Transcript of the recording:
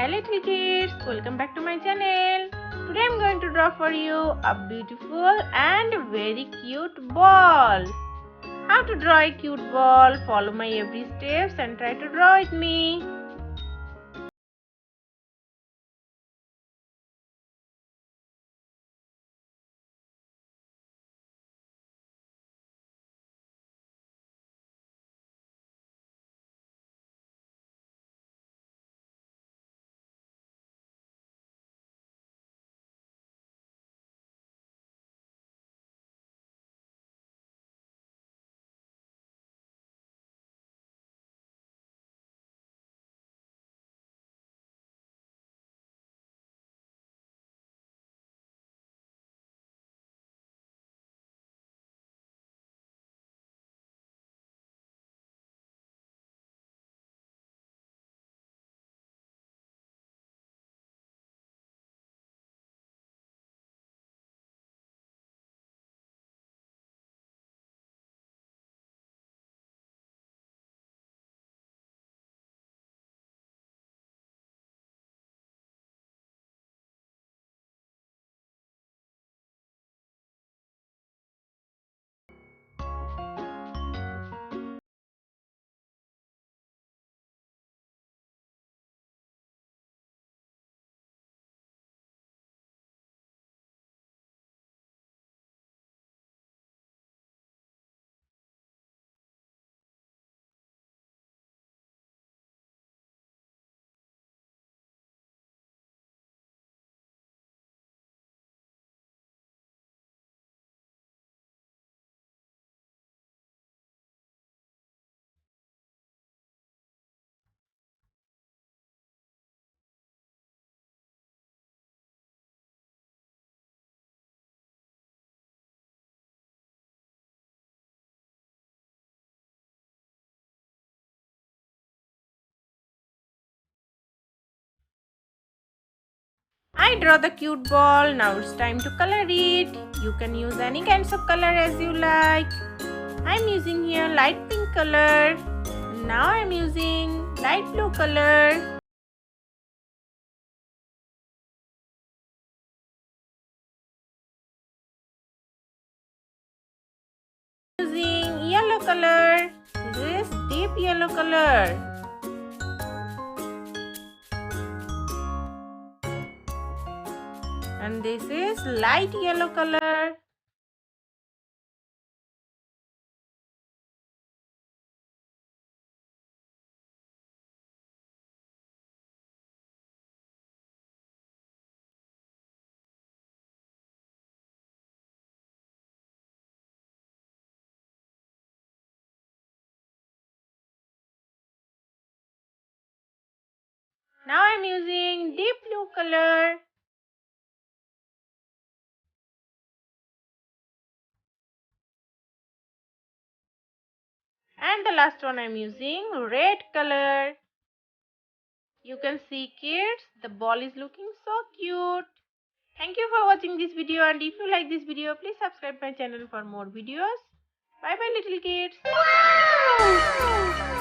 Hello little kids, welcome back to my channel. Today I'm going to draw for you a beautiful and very cute ball. How to draw a cute ball? Follow my every steps and try to draw with me. I draw the cute ball. Now it's time to color it. You can use any kinds of color as you like. I'm using here light pink color. Now I'm using light blue color. Using yellow color. This is deep yellow color. And this is light yellow color. Now I'm using deep blue color. And the last one I'm using red color. You can see kids, the ball is looking so cute. Thank you for watching this video, and if you like this video, please subscribe my channel for more videos. Bye bye little kids. Wow!